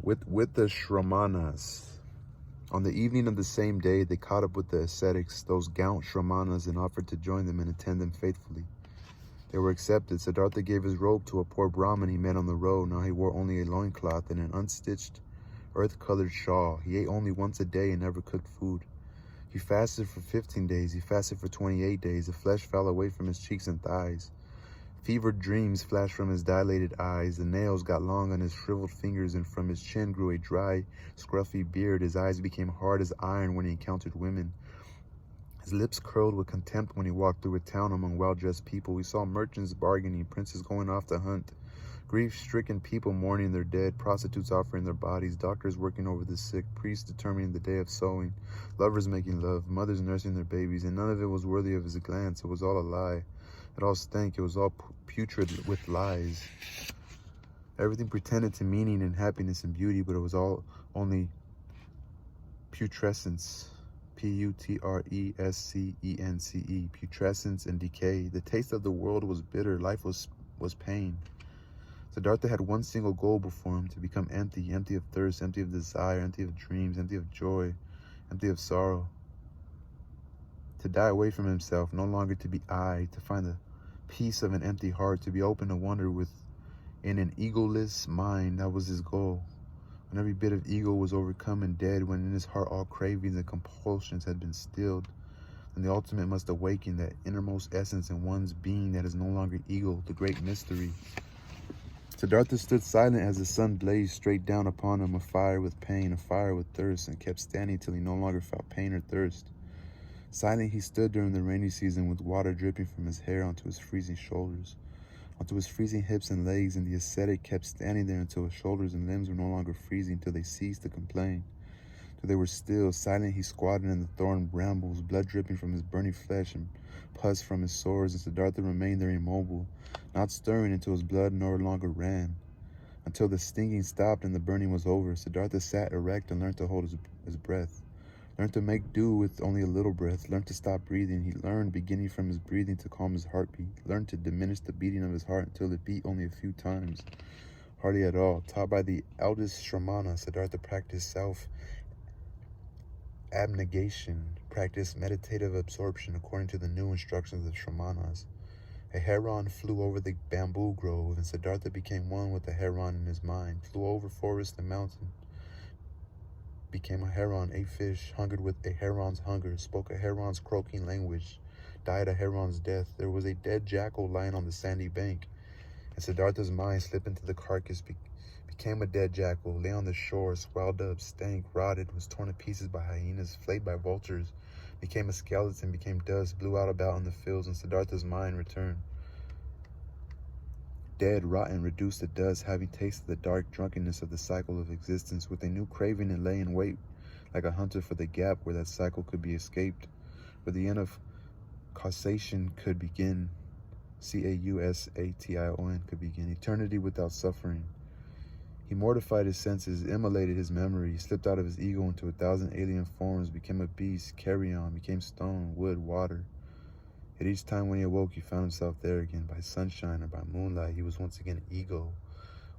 With the Shramanas. On the evening of the same day, they caught up with the ascetics, those gaunt Shramanas, and offered to join them and attend them faithfully. They were accepted. Siddhartha gave his robe to a poor Brahmin he met on the road. Now he wore only a loincloth and an unstitched, earth-colored shawl. He ate only once a day and never cooked food. He fasted for 15 days. He fasted for 28 days. The flesh fell away from his cheeks and thighs. Fevered dreams flashed from his dilated eyes. The nails got long on his shriveled fingers, and from his chin grew a dry, scruffy beard. His eyes became hard as iron when he encountered women. His lips curled with contempt when he walked through a town among well-dressed people. He saw merchants bargaining, princes going off to hunt, grief-stricken people mourning their dead, prostitutes offering their bodies, doctors working over the sick, priests determining the day of sowing, lovers making love, mothers nursing their babies, and none of it was worthy of his glance. It was all a lie. It all stank. It was all putrid with lies. Everything pretended to meaning and happiness and beauty, but it was all only putrescence. Putrescence, putrescence and decay. The taste of the world was bitter. Life was pain. Siddhartha had one single goal before him: to become empty, empty of thirst, empty of desire, empty of dreams, empty of joy, empty of sorrow. To die away from himself, no longer to be I, to find the peace of an empty heart, to be open to wonder in an egoless mind. That was his goal. When every bit of ego was overcome and dead, when in his heart all cravings and compulsions had been stilled, then the ultimate must awaken, that innermost essence in one's being that is no longer ego, the great mystery. Siddhartha stood silent as the sun blazed straight down upon him, afire with pain, afire with thirst, and kept standing till he no longer felt pain or thirst. Silent he stood during the rainy season, with water dripping from his hair onto his freezing shoulders, onto his freezing hips and legs, and the ascetic kept standing there until his shoulders and limbs were no longer freezing, till they ceased to complain, till they were still. Silent he squatted in the thorn brambles, blood dripping from his burning flesh and pus from his sores, and Siddhartha remained there immobile, not stirring until his blood no longer ran. Until the stinging stopped and the burning was over, Siddhartha sat erect and learned to hold his breath. Learned to make do with only a little breath. Learned to stop breathing. He learned, beginning from his breathing, to calm his heartbeat. Learned to diminish the beating of his heart until it beat only a few times, hardly at all. Taught by the eldest Shramana, Siddhartha practiced self-abnegation, practiced meditative absorption according to the new instructions of Shramanas. A heron flew over the bamboo grove, and Siddhartha became one with the heron in his mind. Flew over forest and mountain. Became a heron, ate fish, hungered with a heron's hunger, spoke a heron's croaking language, died a heron's death. There was a dead jackal lying on the sandy bank, and Siddhartha's mind slipped into the carcass, became a dead jackal, lay on the shore, swelled up, stank, rotted, was torn to pieces by hyenas, flayed by vultures, became a skeleton, became dust, blew out about in the fields, and Siddhartha's mind returned. Dead, rotten, reduced to dust, having tasted the dark drunkenness of the cycle of existence, with a new craving and lay in wait like a hunter for the gap where that cycle could be escaped, where the end of causation could begin, Causation could begin, eternity without suffering. He mortified his senses, immolated his memory, he slipped out of his ego into 1,000 alien forms, became a beast, carrion, became stone, wood, water. At each time when he awoke, he found himself there again, by sunshine or by moonlight. He was once again ego,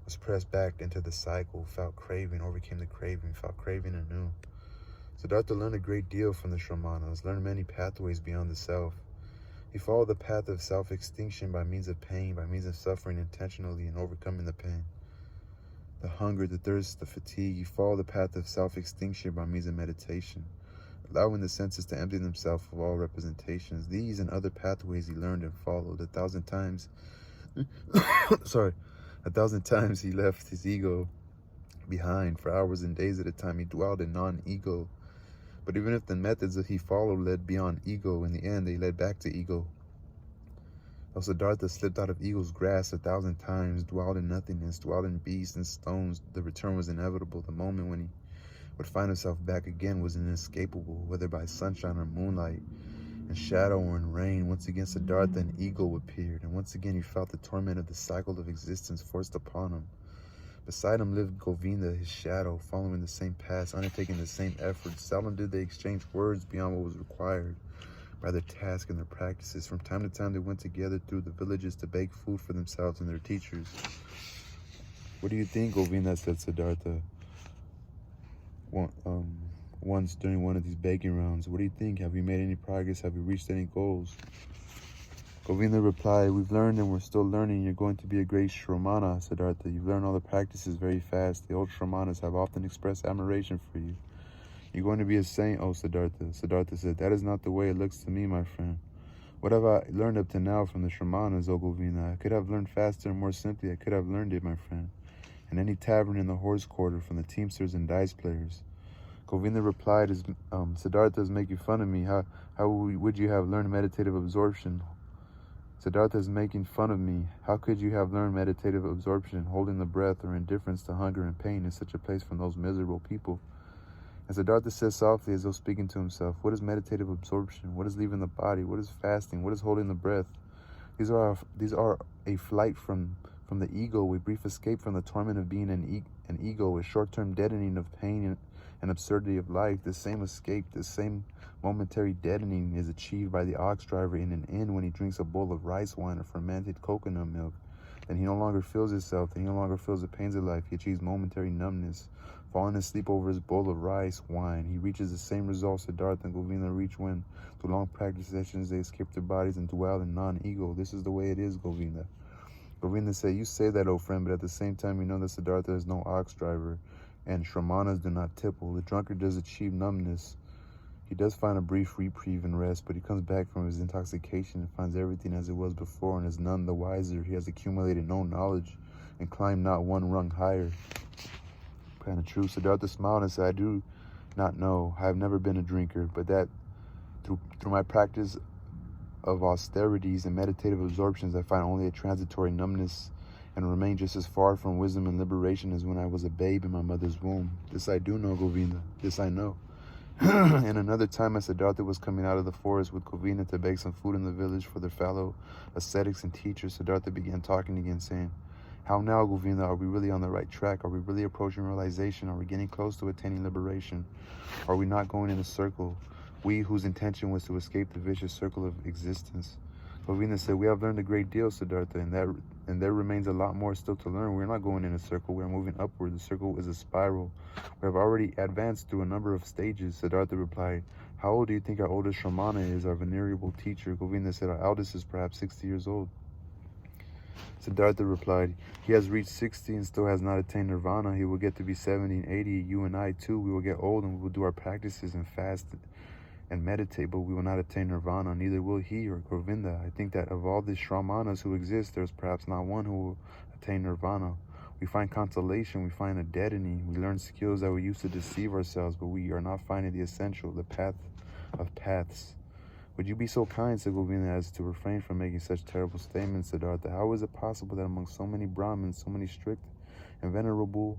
was pressed back into the cycle, felt craving, overcame the craving, felt craving anew. Siddhartha learned a great deal from the Shramanas, learned many pathways beyond the self. He followed the path of self-extinction by means of pain, by means of suffering intentionally and overcoming the pain. The hunger, the thirst, the fatigue. He followed the path of self-extinction by means of meditation, allowing the senses to empty themselves of all representations. These and other pathways he learned and followed 1,000 times. 1,000 times he left his ego behind. For hours and days at a time he dwelled in non-ego. But even if the methods that he followed led beyond ego, in the end they led back to ego. Though Siddhartha slipped out of ego's grasp 1,000 times, dwelled in nothingness, dwelled in beasts and stones, the return was inevitable. The moment when he would find himself back again was inescapable, whether by sunshine or moonlight, in shadow or in rain. Once again Siddhartha and ego appeared, and once again he felt the torment of the cycle of existence forced upon him. Beside him lived Govinda, his shadow, following the same paths, undertaking the same efforts. Seldom did they exchange words beyond what was required by their task and their practices. From time to time they went together through the villages to bake food for themselves and their teachers. What do you think, Govinda, said Siddhartha once during one of these begging rounds. What do you think? Have we made any progress? Have we reached any goals? Govinda replied, we've learned and we're still learning. You're going to be a great Shramana, Siddhartha. You've learned all the practices very fast. The old Shramanas have often expressed admiration for you. You're going to be a saint, oh Siddhartha. Siddhartha said, that is not the way it looks to me, my friend. What have I learned up to now from the Shramanas, O Govinda? I could have learned faster and more simply. I could have learned it, my friend. In any tavern in the horse quarter, from the teamsters and dice players. Govinda replied, Siddhartha is making fun of me. How would you have learned meditative absorption? Siddhartha is making fun of me. How could you have learned meditative absorption, holding the breath, or indifference to hunger and pain in such a place from those miserable people? And Siddhartha says softly, as though speaking to himself, what is meditative absorption? What is leaving the body? What is fasting? What is holding the breath? These are a flight from the ego, a brief escape from the torment of being an ego, a short-term deadening of pain and absurdity of life. This same escape, this same momentary deadening is achieved by the ox driver in an inn when he drinks a bowl of rice wine or fermented coconut milk. Then he no longer feels himself, then he no longer feels the pains of life. He achieves momentary numbness, falling asleep over his bowl of rice wine. He reaches the same results Siddhartha and Govinda reach when, through long practice sessions, they escape their bodies and dwell in non-ego. This is the way it is, Govinda. Govinda said, you say that, O friend, but at the same time you know that Siddhartha is no ox driver, and Shramanas do not tipple. The drunkard does achieve numbness. He does find a brief reprieve and rest, but he comes back from his intoxication and finds everything as it was before and is none the wiser. He has accumulated no knowledge and climbed not one rung higher. Kind of true. Siddhartha smiled and said, I do not know. I have never been a drinker, but that through my practice of austerities and meditative absorptions, I find only a transitory numbness and remain just as far from wisdom and liberation as when I was a babe in my mother's womb. This I do know, Govinda. This I know. And another time, as Siddhartha was coming out of the forest with Govinda to beg some food in the village for their fellow ascetics and teachers, Siddhartha began talking again, saying, how now, Govinda? Are we really on the right track? Are we really approaching realization? Are we getting close to attaining liberation? Are we not going in a circle? We whose intention was to escape the vicious circle of existence. Govinda said, we have learned a great deal, Siddhartha, and there remains a lot more still to learn. We're not going in a circle. We're moving upward. The circle is a spiral. We have already advanced through a number of stages. Siddhartha replied, how old do you think our oldest Shramana is, our venerable teacher? Govinda said, our eldest is perhaps 60 years old. Siddhartha replied, he has reached 60 and still has not attained nirvana. He will get to be 70 and 80. You and I too, we will get old and we will do our practices and fast and meditate, but we will not attain nirvana. Neither will he or Govinda. I think that of all the Shramanas who exist, there is perhaps not one who will attain nirvana. We find consolation, we find a deadening, we learn skills that we use to deceive ourselves, but we are not finding the essential, the path of paths. Would you be so kind, said Govinda, as to refrain from making such terrible statements, Siddhartha? How is it possible that among so many Brahmins, so many strict and venerable,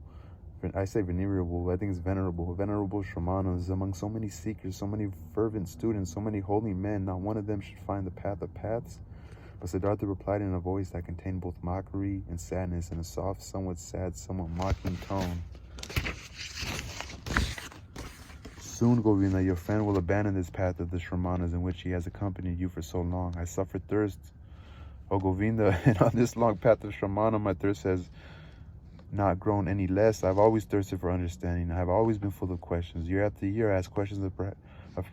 I say venerable, I think it's venerable Shramanas, among so many seekers, so many fervent students, so many holy men, not one of them should find the path of paths? But Siddhartha replied in a voice that contained both mockery and sadness in a soft, somewhat sad, somewhat mocking tone. Soon, Govinda, your friend will abandon this path of the Shramanas in which he has accompanied you for so long. I suffer thirst, O Govinda, and on this long path of Shramana, my thirst has not grown any less. I've always thirsted for understanding. I have always been full of questions. Year after year, I ask questions of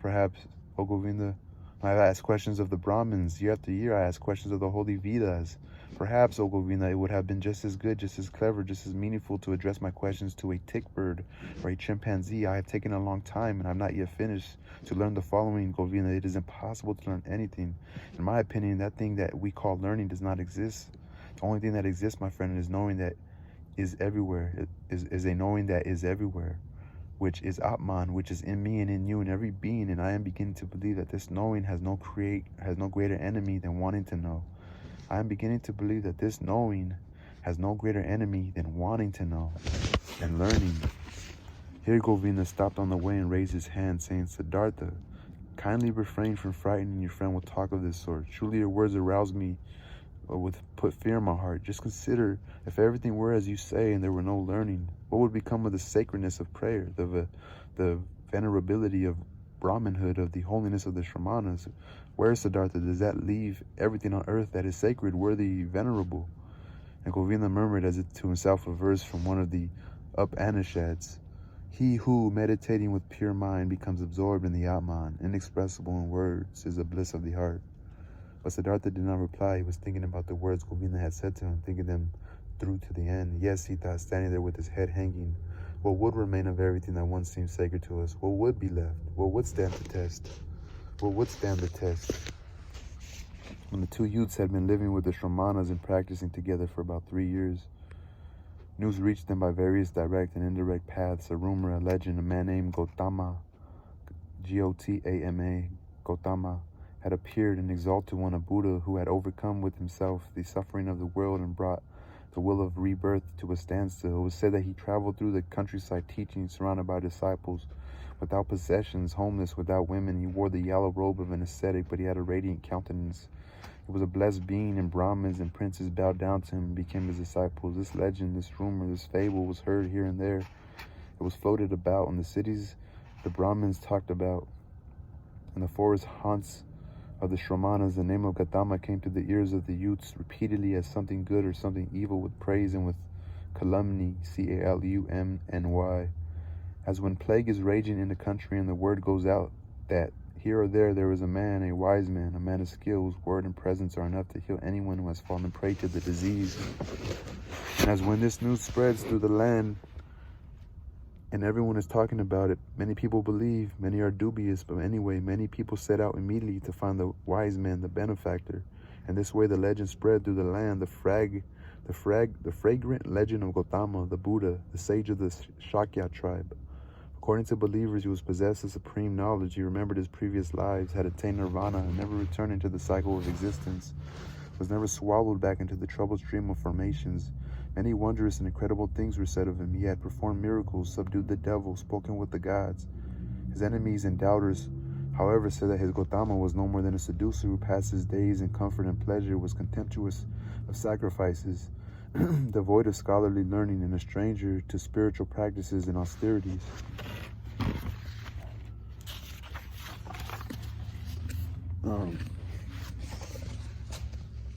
perhaps, O Govinda, I have asked questions of the Brahmins. Year after year, I ask questions of the holy Vedas. Perhaps, O Govinda, it would have been just as good, just as clever, just as meaningful to address my questions to a tick bird or a chimpanzee. I have taken a long time and I have not yet finished to learn the following, Govinda. It is impossible to learn anything. In my opinion, that thing that we call learning does not exist. The only thing that exists, my friend, is knowing that is everywhere. It is a knowing that is everywhere, which is Atman, which is in me and in you and every being. And I am beginning to believe that this knowing has no greater enemy than wanting to know. I am beginning to believe that this knowing has no greater enemy than wanting to know and learning. Here Govinda stopped on the way and raised his hand, saying, Siddhartha, kindly refrain from frightening your friend with talk of this sort. Truly your words arouse me put fear in my heart. Just consider, if everything were as you say and there were no learning, what would become of the sacredness of prayer, the venerability of Brahmanhood, of the holiness of the Shramanas? Where, Siddhartha, does that leave everything on earth that is sacred, worthy, venerable? And Govinda murmured as if to himself a verse from one of the Upanishads. He who, meditating with pure mind, becomes absorbed in the Atman, inexpressible in words, is the bliss of the heart. But Siddhartha did not reply. He was thinking about the words Govinda had said to him, thinking them through to the end. Yes, he thought, standing there with his head hanging, what would remain of everything that once seemed sacred to us? What would be left? What would stand the test? What would stand the test? When the two youths had been living with the Shramanas and practicing together for about 3 years, news reached them by various direct and indirect paths. A rumor, a legend, a man named Gautama, Gotama, Gautama, had appeared, an exalted one, a Buddha who had overcome with himself the suffering of the world and brought the will of rebirth to a standstill. It was said that he traveled through the countryside teaching, surrounded by disciples, without possessions, homeless, without women. He wore the yellow robe of an ascetic, but he had a radiant countenance. He was a blessed being, and Brahmins and princes bowed down to him and became his disciples. This legend, this rumor, this fable was heard here and there. It was floated about in the cities the Brahmins talked about. In the forest haunts of the Shramanas, the name of Gautama came to the ears of the youths repeatedly as something good or something evil, with praise and with calumny, Calumny, as when plague is raging in the country and the word goes out that here or there is a man, a wise man, a man of skill, whose word and presence are enough to heal anyone who has fallen prey to the disease. And as when this news spreads through the land and everyone is talking about it, many people believe, many are dubious, but anyway, many people set out immediately to find the wise man, the benefactor. And this way the legend spread through the land, the fragrant legend of Gautama, the Buddha, the sage of the Shakya tribe. According to believers, he was possessed of supreme knowledge. He remembered his previous lives, had attained nirvana, and never returned into the cycle of existence, was never swallowed back into the troubled stream of formations. Many wondrous and incredible things were said of him. He had performed miracles, subdued the devil, spoken with the gods. His enemies and doubters, however, said that his Gautama was no more than a seducer who passed his days in comfort and pleasure, was contemptuous of sacrifices, devoid of scholarly learning, and a stranger to spiritual practices and austerities.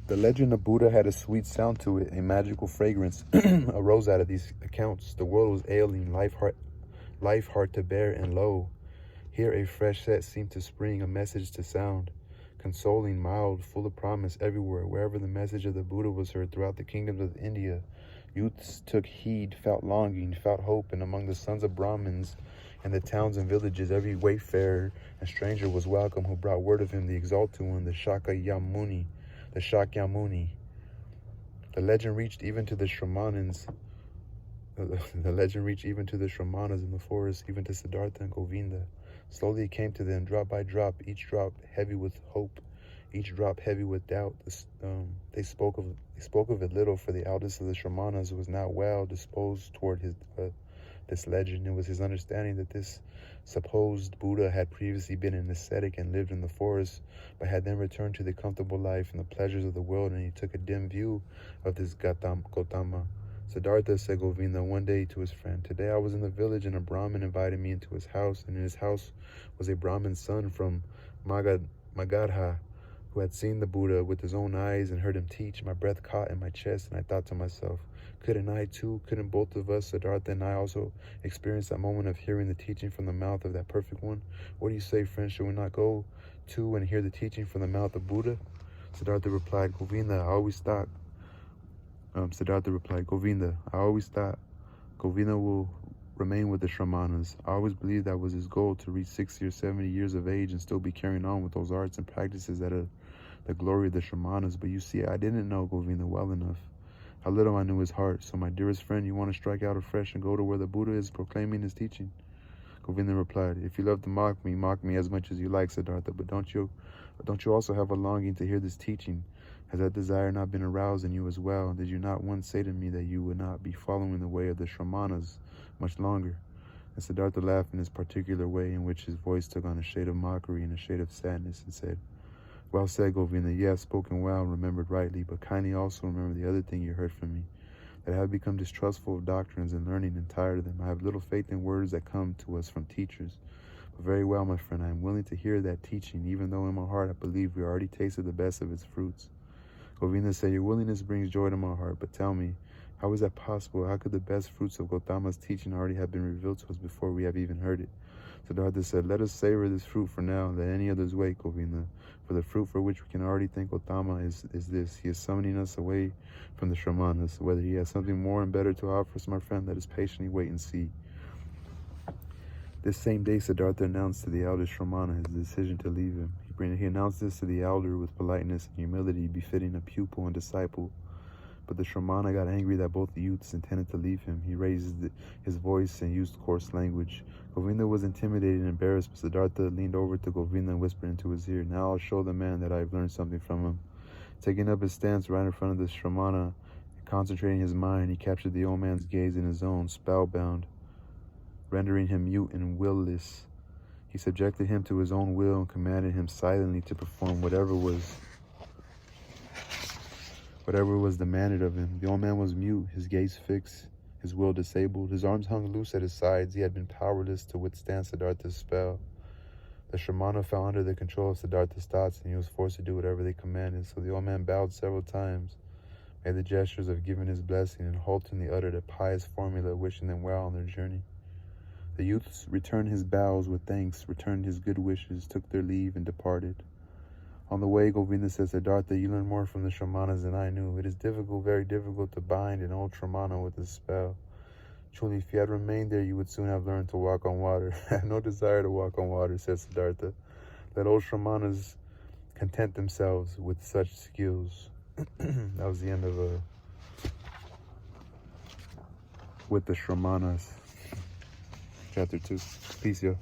The legend of Buddha had a sweet sound to it. A magical fragrance arose out of these accounts. The world was ailing, life hard to bear, and lo, here a fresh set seemed to spring, a message to sound, consoling, mild, full of promise everywhere. Wherever the message of the Buddha was heard throughout the kingdoms of India, youths took heed, felt longing, felt hope, and among the sons of Brahmins and the towns and villages, every wayfarer and stranger was welcome who brought word of him, the exalted one, the Shakyamuni. The legend reached even to the Shramanas. The legend reached even to the Shramanas in the forest, even to Siddhartha and Govinda. Slowly it came to them, drop by drop, each drop heavy with hope, each drop heavy with doubt. They spoke of it little, for the eldest of the Shramanas was not well disposed toward this legend. It was his understanding that this supposed Buddha had previously been an ascetic and lived in the forest, but had then returned to the comfortable life and the pleasures of the world, and he took a dim view of this Gautama. Siddhartha, said Govinda one day to his friend, today I was in the village and a Brahmin invited me into his house, and in his house was a Brahmin son from Magadha, who had seen the Buddha with his own eyes and heard him teach. My breath caught in my chest, and I thought to myself, couldn't both of us, Siddhartha and I, also experience that moment of hearing the teaching from the mouth of that perfect one? What do you say, friend? Should we not go to and hear the teaching from the mouth of Buddha? Siddhartha replied, Govinda, I always thought Govinda will remain with the Shramanas. I always believed that was his goal, to reach 60 or 70 years of age and still be carrying on with those arts and practices that are the glory of the Shramanas. But you see, I didn't know Govinda well enough. How little I knew his heart. So my dearest friend, you want to strike out afresh and go to where the Buddha is proclaiming his teaching? Govinda replied, if you love to mock me as much as you like, Siddhartha, but don't you also have a longing to hear this teaching? Has that desire not been aroused in you as well? Did you not once say to me that you would not be following the way of the Shramanas much longer? And Siddhartha laughed in his particular way, in which his voice took on a shade of mockery and a shade of sadness, and said, well said, Govinda. You have spoken well and remembered rightly, but kindly also remember the other thing you heard from me, that I have become distrustful of doctrines and learning and tired of them. I have little faith in words that come to us from teachers. But very well, my friend, I am willing to hear that teaching, even though in my heart I believe we already tasted the best of its fruits. Govinda said, your willingness brings joy to my heart, but tell me, how is that possible? How could the best fruits of Gautama's teaching already have been revealed to us before we have even heard it? Siddhartha said, let us savor this fruit for now, let any others wait, Govinda. For the fruit for which we can already thank Gautama is this. He is summoning us away from the Shramanas. Whether he has something more and better to offer us, my friend, let us patiently wait and see. This same day, Siddhartha announced to the elder Shramana his decision to leave him. He announced this to the elder with politeness and humility befitting a pupil and disciple. But the Shramana got angry that both the youths intended to leave him. He raised his voice and used coarse language. Govinda was intimidated and embarrassed, but Siddhartha leaned over to Govinda and whispered into his ear, now I'll show the man that I've learned something from him. Taking up his stance right in front of the Shramana and concentrating his mind, he captured the old man's gaze in his own, spellbound, rendering him mute and willless. He subjected him to his own will and commanded him silently to perform whatever was demanded of him. The old man was mute, his gaze fixed, his will disabled. His arms hung loose at his sides. He had been powerless to withstand Siddhartha's spell. The Shramana fell under the control of Siddhartha's thoughts, and he was forced to do whatever they commanded. So the old man bowed several times, made the gestures of giving his blessing, and haltingly uttered a pious formula wishing them well on their journey. The youths returned his bows with thanks, returned his good wishes, took their leave, and departed. On the way, Govinda said, Siddhartha, you learn more from the Shramanas than I knew. It is difficult, very difficult, to bind an old Shramana with a spell. Truly, if you had remained there, you would soon have learned to walk on water. I have no desire to walk on water, said Siddhartha. Let old Shramanas content themselves with such skills. That was the end of with the Shramanas. Chapter 2. Peace, y'all.